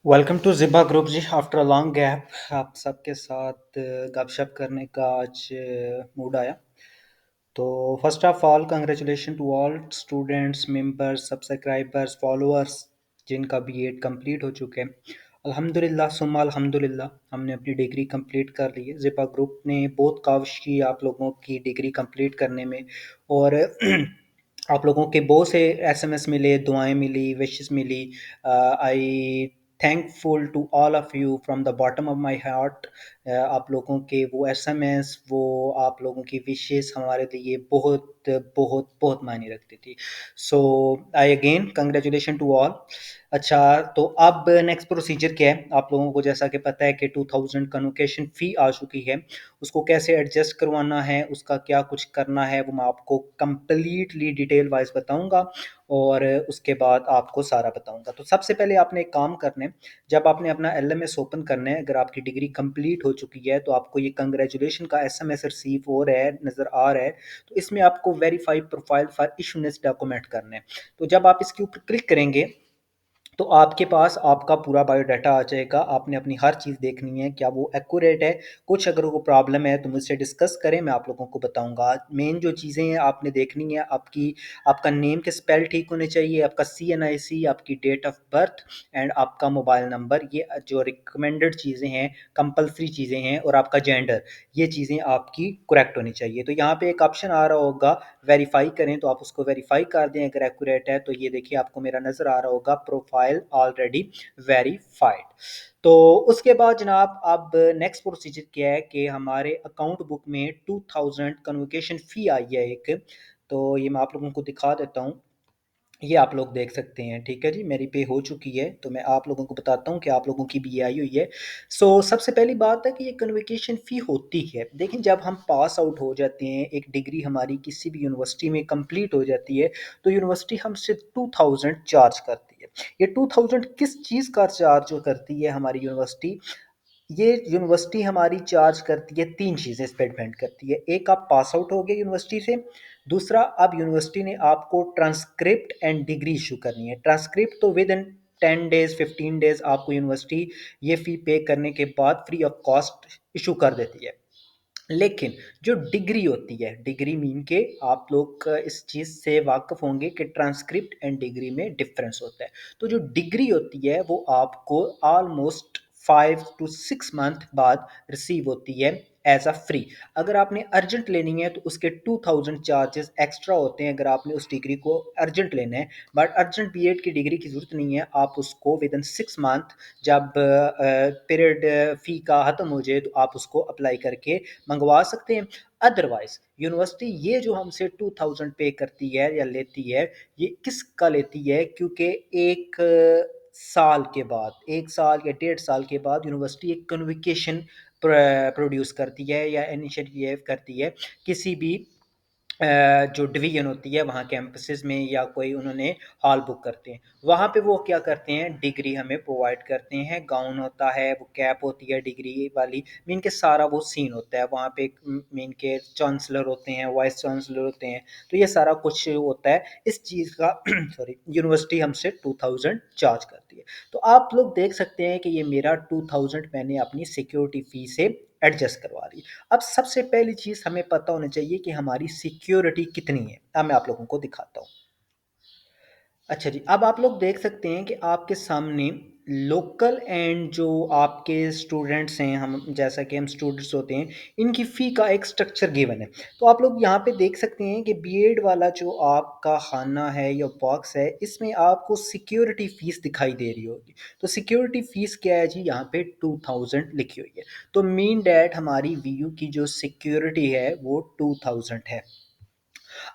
Welcome to Ziba group ji. After a long gap आप सबके साथ गपशप करने का आज मूड आया। तो first of all congratulation to all students, members, subscribers, followers जिनका बीएड कंप्लीट हो चुके हैं। अल्हम्दुलिल्लाह सुम्मा अल्हम्दुलिल्लाह हमने अपनी डिग्री कंप्लीट कर ली है। ज़िबा ग्रुप ने बहुत काविश की आप लोगों की डिग्री कंप्लीट करने में। और आप लोगों के बहुत से एसएमएस मिले, दुआएं मिली, विशेस मिली। I thankful to all of you from the bottom of my heart. आप लोगों के वो एसएमएस, वो आप लोगों की विशेस हमारे लिए बहुत बहुत बहुत मायने रखती थी। So I again congratulation to all. अच्छा, तो अब नेक्स्ट प्रोसीजर क्या है आप लोगों को जैसा कि पता है कि 2000 कन्वोकेशन फ़ी आ चुकी है। उसको कैसे एडजस्ट करवाना है, उसका क्या कुछ करना है, वो मैं आपको कंप्लीटली डिटेल वाइज बताऊंगा और उसके बाद आपको सारा बताऊंगा। तो सबसे पहले आपने एक काम करना है। जब आपने अपना एलएमएस ओपन करना है, अगर आपकी डिग्री कंप्लीट हो चुकी है तो आपको ये कंग्रेचुलेशन का एसएमएस रिसीव हो रहा है, नज़र आ रहा है। तो इसमें आपको वेरीफाई प्रोफाइल फॉर इशूनेस डॉक्यूमेंट करना है। तो जब आप इसके ऊपर क्लिक करेंगे तो आपके पास आपका पूरा बायोडाटा आ जाएगा। आपने अपनी हर चीज़ देखनी है, क्या वो एक्यूरेट है। कुछ अगर वो प्रॉब्लम है तो मुझसे डिस्कस करें, मैं आप लोगों को बताऊंगा। मेन जो चीज़ें हैं आपने देखनी है, आपका नेम के स्पेल ठीक होने चाहिए, आपका CNIC, आपकी डेट ऑफ बर्थ एंड आपका मोबाइल नंबर। ये जो रिकमेंडेड चीज़ें हैं, कंपलसरी चीज़ें हैं, और आपका जेंडर, ये चीज़ें आपकी करेक्ट होनी चाहिए। तो यहाँ पे एक ऑप्शन आ रहा होगा वेरीफाई करें, तो आप उसको वेरीफाई कर दें अगर एक्यूरेट है। तो ये देखिए आपको मेरा नज़र आ रहा होगा प्रोफाइल ऑलरेडी वेरीफाइड। तो उसके बाद जनाब अब नेक्स्ट प्रोसीजर क्या है कि हमारे अकाउंट बुक में 2000 कन्वोकेशन फ़ी आई है एक। तो ये मैं आप लोगों को दिखा देता हूँ। ये आप लोग देख सकते हैं, ठीक है जी, मेरी पे हो चुकी है। तो मैं आप लोगों को बताता हूँ कि आप लोगों की भी ये आई हुई है। सो सबसे पहली बात है कि ये कन्वोकेशन फ़ी होती है। देखिए, जब हम पास आउट हो जाते हैं, एक डिग्री हमारी किसी भी यूनिवर्सिटी में कंप्लीट हो जाती है, तो यूनिवर्सिटी हमसे 2000 चार्ज करती है। ये 2000 किस चीज़ का चार्ज करती है हमारी यूनिवर्सिटी? ये यूनिवर्सिटी हमारी चार्ज करती है, तीन चीज़ें इस पे डिपेंड करती है। एक, आप पास आउट हो गए यूनिवर्सिटी से। दूसरा, अब यूनिवर्सिटी ने आपको ट्रांसक्रिप्ट एंड डिग्री इशू करनी है। ट्रांसक्रिप्ट तो विद इन 10 डेज 15 डेज आपको यूनिवर्सिटी ये फ़ी पे करने के बाद फ्री ऑफ कॉस्ट इशू कर देती है। लेकिन जो डिग्री होती है, डिग्री मीन के आप लोग इस चीज़ से वाकिफ होंगे कि ट्रांसक्रिप्ट एंड डिग्री में डिफरेंस होता है। तो जो डिग्री होती है वो आपको ऑलमोस्ट 5 to 6 मंथ बाद रिसीव होती है एज अ फ्री। अगर आपने अर्जेंट लेनी है तो उसके 2000 चार्जेस एक्स्ट्रा होते हैं, अगर आपने उस डिग्री को अर्जेंट लेना है। बट अर्जेंट बीएड की डिग्री की ज़रूरत नहीं है, आप उसको विद इन 6 मंथ, जब पीरियड फ़ी का ख़त्म हो जाए, तो आप उसको अप्लाई करके मंगवा सकते हैं। अदरवाइज यूनिवर्सिटी ये जो हमसे 2000 पे करती है या लेती है, ये किसका लेती है? क्योंकि एक साल के बाद, 1 साल या 1.5 साल के बाद यूनिवर्सिटी एक कन्विकेशन प्रोड्यूस करती है या इनिशिएटिव करती है किसी भी जो डिवीजन होती है वहाँ कैंपसेस में, या कोई उन्होंने हॉल बुक करते हैं, वहाँ पे वो क्या करते हैं, डिग्री हमें प्रोवाइड करते हैं। गाउन होता है, वो कैप होती है डिग्री वाली, मीन के सारा वो सीन होता है वहाँ पे। मीन के चांसलर होते हैं, वाइस चांसलर होते हैं, तो ये सारा कुछ होता है इस चीज़ का। सॉरी, यूनिवर्सिटी हमसे 2000 चार्ज करती है। तो आप लोग देख सकते हैं कि ये मेरा 2000 मैंने अपनी सिक्योरिटी फी से एडजस्ट करवा ली। अब सबसे पहली चीज़ हमें पता होनी चाहिए कि हमारी सिक्योरिटी कितनी है। अब मैं आप लोगों को दिखाता हूँ। अच्छा जी, अब आप लोग देख सकते हैं कि आपके सामने लोकल एंड जो आपके स्टूडेंट्स हैं, हम जैसा कि हम स्टूडेंट्स होते हैं, इनकी फ़ी का एक स्ट्रक्चर गिवन है। तो आप लोग यहाँ पे देख सकते हैं कि बीएड वाला जो आपका खाना है या बॉक्स है, इसमें आपको सिक्योरिटी फ़ीस दिखाई दे रही होगी। तो सिक्योरिटी फ़ीस क्या है जी? यहाँ पे 2000 लिखी हुई है। तो मीन डैट हमारी वीयू की जो सिक्योरिटी है वो 2000 है।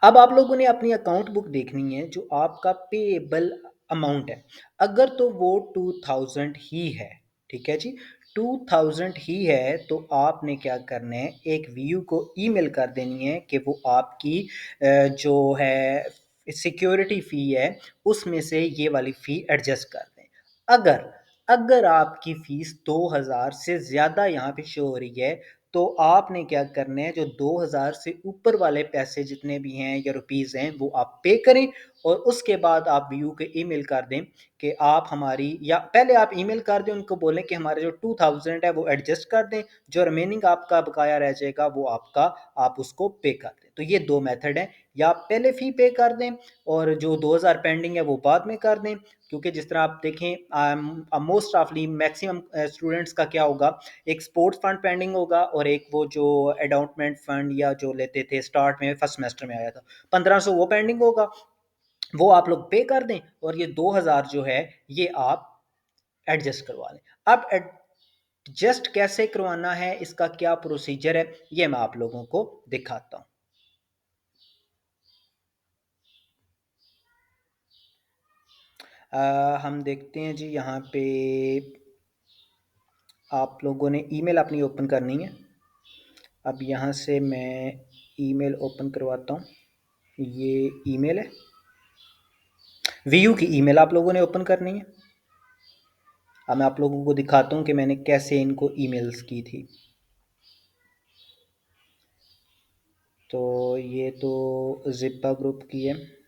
अब आप लोगों ने अपनी अकाउंट बुक देखनी है, जो आपका पेएबल अमाउंट है। अगर तो वो 2000 ही है, ठीक है जी, 2000 ही है, तो आपने क्या करना है, एक वीयू को ईमेल कर देनी है कि वो आपकी जो है सिक्योरिटी फ़ी है, उसमें से ये वाली फ़ी एडजस्ट कर दें। अगर अगर आपकी फ़ीस 2000 से ज़्यादा यहाँ पे शो हो रही है, तो आपने क्या करना है, जो 2000 से ऊपर वाले पैसे जितने भी हैं या रुपीस हैं वो आप पे करें, और उसके बाद आप व्यू के ईमेल कर दें कि आप हमारी, या पहले आप ईमेल कर दें, उनको बोलें कि हमारे जो 2000 है वो एडजस्ट कर दें, जो रिमेनिंग आपका बकाया रह जाएगा वो आपका, आप उसको पे कर दें। तो ये दो मेथड हैं, या आप पहले फ़ी पे कर दें और जो 2000 पेंडिंग है वो बाद में कर दें। क्योंकि जिस तरह आप देखें, मोस्ट ऑफली मैक्सिमम स्टूडेंट्स का क्या होगा, एक स्पोर्ट्स फंड पेंडिंग होगा और एक वो जो एडाउटमेंट फंड या जो लेते थे स्टार्ट में फर्स्ट सेमेस्टर में आया था 1500, वो पेंडिंग होगा, वो आप लोग पे कर दें, और ये 2000 जो है ये आप एडजस्ट करवा लें। अब एडजस्ट कैसे करवाना है, इसका क्या प्रोसीजर है, ये मैं आप लोगों को दिखाता हूँ। हम देखते हैं जी, यहाँ पे आप लोगों ने ईमेल अपनी ओपन करनी है। अब यहाँ से मैं ईमेल ओपन करवाता हूँ। ये ईमेल है, वीयू की ईमेल आप लोगों ने ओपन करनी है। अब मैं आप लोगों को दिखाता हूँ कि मैंने कैसे इनको ईमेल्स की थी। तो ये तो जिप्पा ग्रुप की है।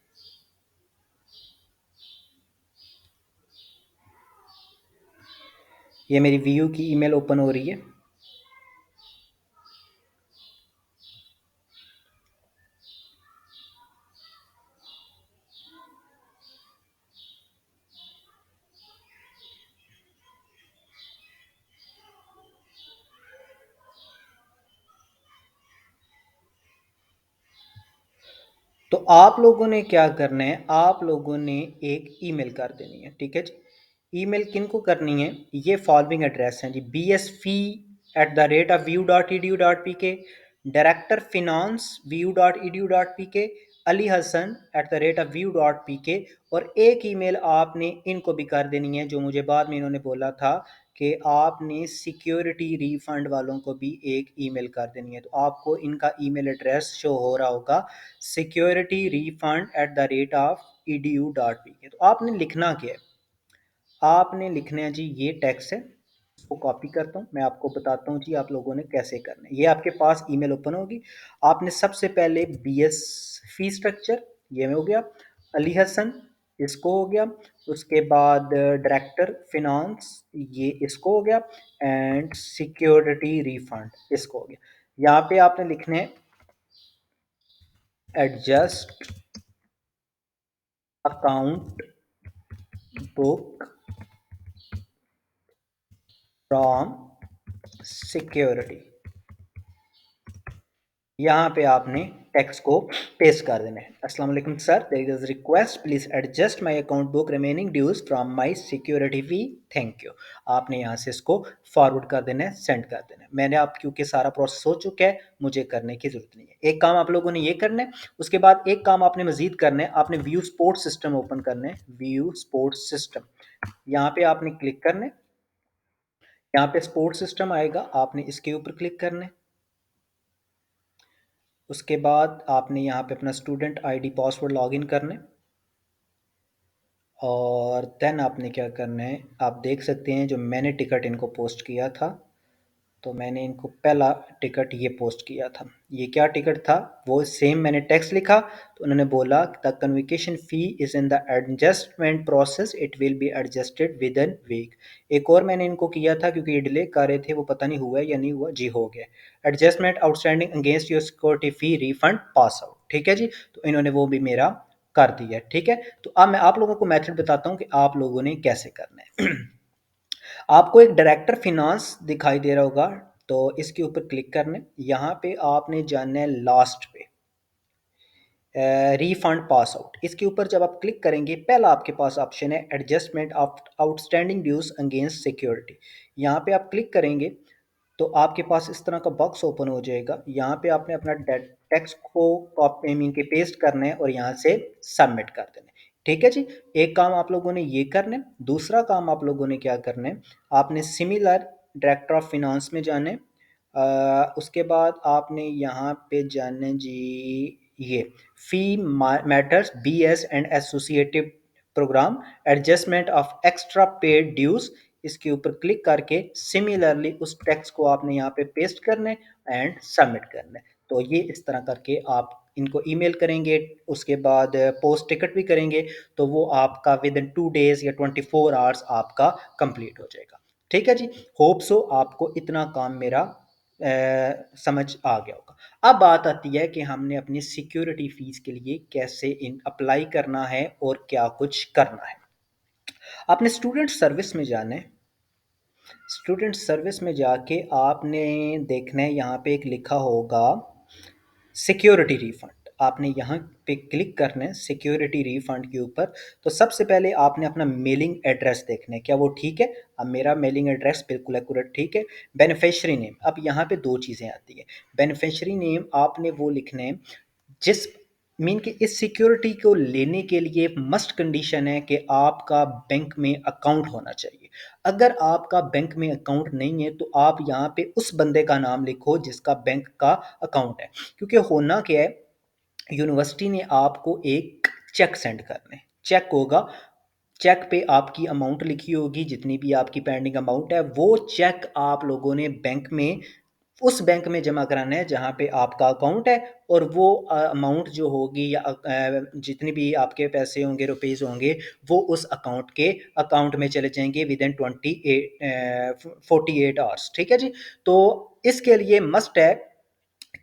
ये मेरी वीयू की ईमेल ओपन हो रही है। तो आप लोगों ने क्या करना है, आप लोगों ने एक ईमेल कर देनी है, ठीक है जी। ईमेल किन को करनी है, ये फॉलोइंग एड्रेस हैं जी, bsfee@view.edu.pk, director finance view.edu.pk, Ali Hasan @view.pk, और एक ईमेल आपने इनको भी कर देनी है, जो मुझे बाद में इन्होंने बोला था कि आपने सिक्योरिटी रिफंड वालों को भी एक ईमेल कर देनी है। तो आपको इनका ईमेल एड्रेस शो हो रहा होगा, security-refund@edu.pk। तो आपने लिखना क्या है, आपने लिखना है जी, ये टेक्स्ट है, इसको कॉपी करता हूँ, मैं आपको बताता हूँ जी आप लोगों ने कैसे करना है। ये आपके पास ईमेल ओपन होगी। आपने सबसे पहले बीएस फी स्ट्रक्चर, ये में हो गया, अली हसन इसको हो गया, उसके बाद डायरेक्टर फिनांस ये इसको हो गया, एंड सिक्योरिटी रिफंड इसको हो गया। यहाँ पे आपने लिखना है adjust account book from security. यहाँ पे आपने टेक्स्ट को पेस्ट कर देना है। अस्सलाम वालेकुम sir, there is request, please adjust my account book remaining dues from my security fee, thank you. आपने यहाँ से इसको फॉरवर्ड कर देना है, सेंड कर देना है। मैंने आप, क्योंकि सारा प्रोसेस हो चुका है, मुझे करने की जरूरत नहीं है। एक काम आप लोगों ने ये करना है, उसके बाद एक काम आपने मजीद करना है, आपने व्यू स्पोर्ट सिस्टम ओपन करना है, व्यू स्पोर्ट सिस्टम, यहाँ पे आपने क्लिक करना है। यहाँ पे स्पोर्ट सिस्टम आएगा, आपने इसके ऊपर क्लिक करना है। उसके बाद आपने यहाँ पे अपना स्टूडेंट आईडी पासवर्ड लॉगिन करना है, और देन आपने क्या करना है, आप देख सकते हैं जो मैंने टिकट इनको पोस्ट किया था, तो मैंने इनको पहला टिकट ये पोस्ट किया था। ये क्या टिकट था, वो सेम मैंने टेक्स्ट लिखा, तो उन्होंने बोला the convocation fee is in the adjustment process, it will be adjusted within week. एक और मैंने इनको किया था, क्योंकि ये डिले कर रहे थे, वो पता नहीं हुआ है या नहीं हुआ जी, हो गया। Adjustment outstanding against your security fee refund pass out, ठीक है जी। तो इन्होंने वो भी मेरा कर दिया, ठीक है। तो अब मैं आप लोगों को मेथड बताता हूँ कि आप लोगों ने कैसे करना है। आपको एक डायरेक्टर फिनांस दिखाई दे रहा होगा, तो इसके ऊपर क्लिक करने, यहाँ पे आपने जाना है लास्ट पे, रिफंड पास आउट, इसके ऊपर जब आप क्लिक करेंगे, पहला आपके पास ऑप्शन है adjustment of outstanding dues against security. यहाँ पे आप क्लिक करेंगे तो आपके पास इस तरह का बॉक्स ओपन हो जाएगा। यहाँ पे आपने अपना टेक्स्ट को कॉपी मीन के पेस्ट करना है और यहाँ से सबमिट कर देना है, ठीक है जी। एक काम आप लोगों ने ये करना है। दूसरा काम आप लोगों ने क्या करना है, आपने सिमिलर डायरेक्टर ऑफ फिनांस में जाना है। उसके बाद आपने यहाँ पे जाना है जी, ये fee matters B S and associative program, adjustment of extra paid dues इसके ऊपर क्लिक करके सिमिलरली उस टेक्स्ट को आपने यहाँ पे पेस्ट करना है एंड सबमिट करना है। तो ये इस तरह करके आप इनको ईमेल करेंगे, उसके बाद पोस्ट टिकट भी करेंगे, तो वो आपका विद इन 2 डेज या 24 आवर्स आपका कंप्लीट हो जाएगा। ठीक है जी। होप सो आपको इतना काम मेरा समझ आ गया होगा। अब बात आती है कि हमने अपनी सिक्योरिटी फीस के लिए कैसे इन अप्लाई करना है और क्या कुछ करना है। आपने स्टूडेंट सर्विस में जाना है। स्टूडेंट सर्विस में जाके आपने देखना है, यहाँ पे एक लिखा होगा सिक्योरिटी रिफंड। आपने यहाँ पे क्लिक करना है सिक्योरिटी रिफंड के ऊपर। तो सबसे पहले आपने अपना मेलिंग एड्रेस देखना है, क्या वो ठीक है। अब मेरा मेलिंग एड्रेस बिल्कुल एक्यूरेट ठीक है। बेनिफिशियरी नेम, अब यहाँ पे दो चीज़ें आती है। बेनिफिशियरी नेम आपने वो लिखना है जिस मीन कि इस सिक्योरिटी को लेने के लिए मस्ट कंडीशन है कि आपका बैंक में अकाउंट होना चाहिए। अगर आपका बैंक में अकाउंट नहीं है तो आप यहाँ पे उस बंदे का नाम लिखो जिसका बैंक का अकाउंट है। क्योंकि होना क्या है, यूनिवर्सिटी ने आपको एक चेक सेंड करना है। चेक होगा, चेक पे आपकी अमाउंट लिखी होगी, जितनी भी आपकी पेंडिंग अमाउंट है वो चेक आप लोगों ने बैंक में उस बैंक में जमा कराना है जहाँ पे आपका अकाउंट है। और वो अमाउंट जो होगी या जितनी भी आपके पैसे होंगे, रुपीज़ होंगे, वो उस अकाउंट के अकाउंट में चले जाएंगे विद इन 48 आवर्स। ठीक है जी। तो इसके लिए मस्ट है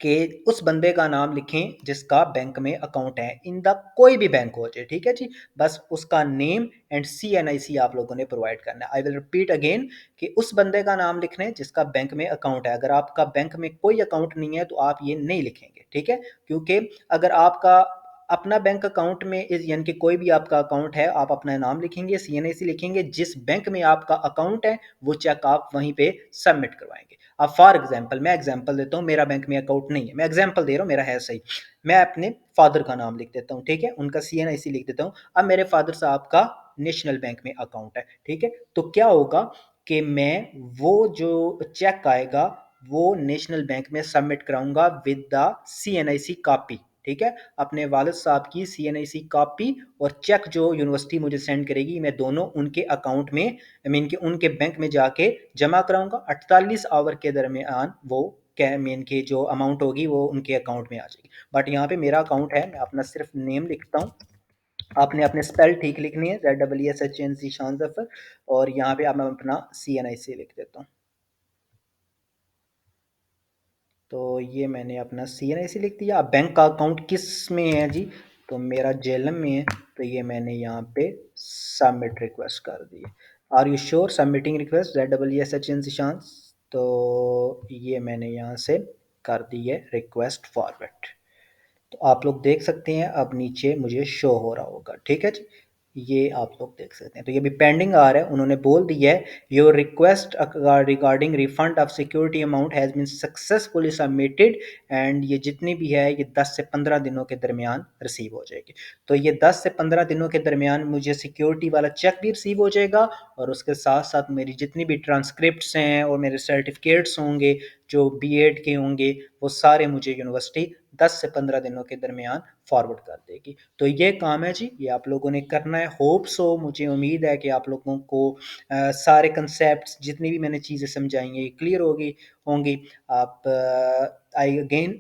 कि उस बंदे का नाम लिखें जिसका बैंक में अकाउंट है, इन द कोई भी बैंक हो जाए। ठीक है जी। बस उसका नेम एंड CNIC आप लोगों ने प्रोवाइड करना है। आई विल रिपीट अगेन कि उस बंदे का नाम लिखना है जिसका बैंक में अकाउंट है। अगर आपका बैंक में कोई अकाउंट नहीं है तो आप ये नहीं लिखेंगे। ठीक है। क्योंकि अगर आपका अपना बैंक अकाउंट में यानी कि कोई भी आपका अकाउंट है, आप अपना नाम लिखेंगे, CNIC लिखेंगे, जिस बैंक में आपका अकाउंट है वो चेक आप वहीं पे सबमिट करवाएंगे। अब फॉर एग्जांपल मैं एग्जांपल देता हूँ, मेरा बैंक में अकाउंट नहीं है, मैं एग्जांपल दे रहा हूँ, मेरा है सही। मैं अपने फादर का नाम लिख देता हूँ, ठीक है, उनका CNIC लिख देता हूँ। अब मेरे फादर साहब का नेशनल बैंक में अकाउंट है। ठीक है। तो क्या होगा कि मैं वो जो चेक आएगा वो नेशनल बैंक में सबमिट कराऊंगा विद द CNIC कॉपी। ठीक है। अपने वालिद साहब की CNIC कॉपी और चेक जो यूनिवर्सिटी मुझे सेंड करेगी, मैं दोनों उनके अकाउंट में मीन के उनके बैंक में जाके जमा कराऊंगा। 48 आवर के दरमियान वो क्या मीन की जो अमाउंट होगी वो उनके अकाउंट में आ जाएगी। बट यहाँ पे मेरा अकाउंट है, मैं अपना सिर्फ नेम लिखता हूँ। आपने अपने स्पेल ठीक लिखनी है, ZEESHAN शान जफर। और यहाँ पे आप मैं अपना CNIC लिख देता हूँ। तो ये मैंने अपना CNIC लिख दिया। अब बैंक का अकाउंट किस में है जी, तो मेरा जेलम में है। तो ये मैंने यहाँ पे सबमिट रिक्वेस्ट कर दी है। Are you sure submitting request ZEESHAN निशान। तो ये मैंने यहाँ से कर दी है रिक्वेस्ट फॉरवर्ड। तो आप लोग देख सकते हैं, अब नीचे मुझे शो हो रहा होगा। ठीक है जी। ये आप लोग देख सकते हैं। तो ये भी पेंडिंग आ रहा है, उन्होंने बोल दिया है your request regarding refund of security amount has been successfully submitted. And ये जितनी भी है ये 10 से 15 दिनों के दरमियान रिसीव हो जाएगी। तो ये 10 से 15 दिनों के दरमियान मुझे सिक्योरिटी वाला चेक भी रिसीव हो जाएगा, और उसके साथ साथ मेरी जितनी भी ट्रांसक्रिप्ट्स हैं और मेरे सर्टिफिकेट्स होंगे जो BEd के होंगे, वो सारे मुझे यूनिवर्सिटी 10 से 15 दिनों के दरमियान फॉरवर्ड कर देगी। तो ये काम है जी, ये आप लोगों ने करना है। होप सो, मुझे उम्मीद है कि आप लोगों को सारे कंसेप्ट जितनी भी मैंने चीज़ें समझाई हैं क्लियर होंगी। आप आई again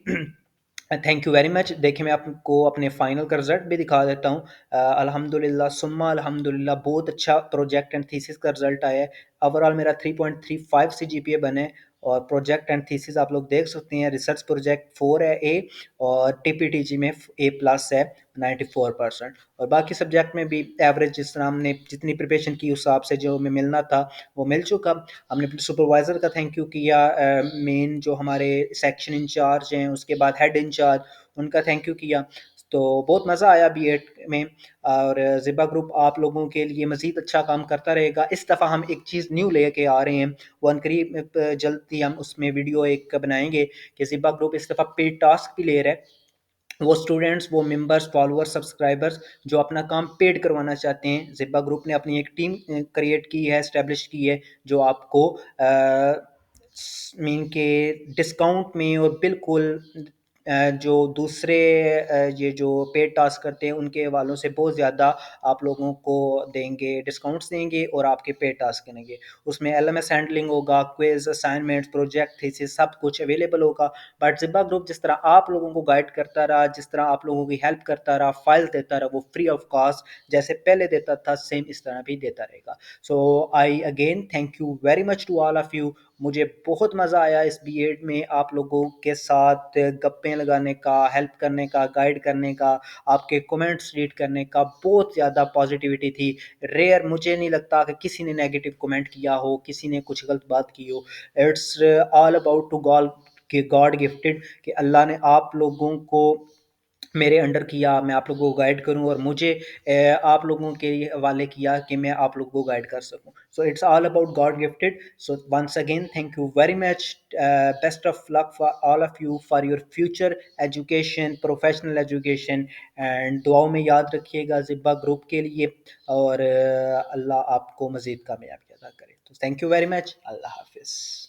thank you very much. देखिए मैं आपको अपने फाइनल का रिजल्ट भी दिखा देता हूँ। अल्हम्दुलिल्लाह सुम्मा अल्हम्दुलिल्लाह बहुत अच्छा प्रोजेक्ट एंड थीसिस का रिजल्ट आया है। ओवरऑल मेरा 3.35 से GPA बने। और प्रोजेक्ट एंड थीसिस आप लोग देख सकते हैं, रिसर्च प्रोजेक्ट 4 है A, और TPTG में A+ है 94%। और बाकी सब्जेक्ट में भी एवरेज जिस तरह हमने जितनी प्रिपरेशन की उस हिसाब से जो हमें मिलना था वो मिल चुका। हमने सुपरवाइज़र का थैंक यू किया, मेन जो हमारे सेक्शन इंचार्ज हैं, उसके बाद हेड इंचार्ज, उनका थैंक यू किया। तो बहुत मज़ा आया BEd में। और ज़िबा ग्रुप आप लोगों के लिए मज़ीद अच्छा काम करता रहेगा। इस दफ़ा हम एक चीज़ न्यू लेके आ रहे हैं, वन करीब जल्द ही हम उसमें वीडियो एक बनाएंगे कि ज़िबा ग्रुप इस दफ़ा पेड टास्क भी ले रहा है। वो स्टूडेंट्स, वो मेंबर्स, फॉलोअर्स, सब्सक्राइबर्स जो अपना काम पेड करवाना चाहते हैं, ज़िबा ग्रुप ने अपनी एक टीम क्रिएट की है, एस्टेब्लिश की है, जो आपको मीन के डिस्काउंट में और बिल्कुल जो दूसरे ये जो पेड टास्क करते हैं उनके वालों से बहुत ज़्यादा आप लोगों को देंगे, डिस्काउंट्स देंगे और आपके पेड टास्क करेंगे। उसमें एलएमएस हैंडलिंग होगा, क्विज, असाइनमेंट, प्रोजेक्ट, थीसिस सब कुछ अवेलेबल होगा। बट ज़िब्बा ग्रुप जिस तरह आप लोगों को गाइड करता रहा, जिस तरह आप लोगों की हेल्प करता रहा, फाइल देता रहा, वो फ्री ऑफ कॉस्ट जैसे पहले देता था सेम इस तरह भी देता रहेगा। So I again thank you very much to all of you. मुझे बहुत मज़ा आया इस बीएड में आप लोगों के साथ गप्पे लगाने का, हेल्प करने का, गाइड करने का, आपके कमेंट्स रीड करने का। बहुत ज़्यादा पॉजिटिविटी थी। रेयर मुझे नहीं लगता कि किसी ने नेगेटिव कमेंट किया हो, किसी ने कुछ गलत बात की हो। It's all about to God कि गॉड गिफ्टेड कि अल्लाह ने आप लोगों को मेरे अंडर किया, मैं आप लोगों को गाइड करूं और मुझे आप लोगों के हवाले किया कि मैं आप लोगों को गाइड कर सकूं। So it's all about God gifted. So once again thank you very much. Best of luck for all of you for your future education, professional education. And दुआओं में याद रखिएगा ज़िब्बा ग्रुप के लिए। और अल्लाह आपको मज़ीद कामयाबी अता करे। तो थैंक यू वेरी मच। अल्लाह हाफिज़।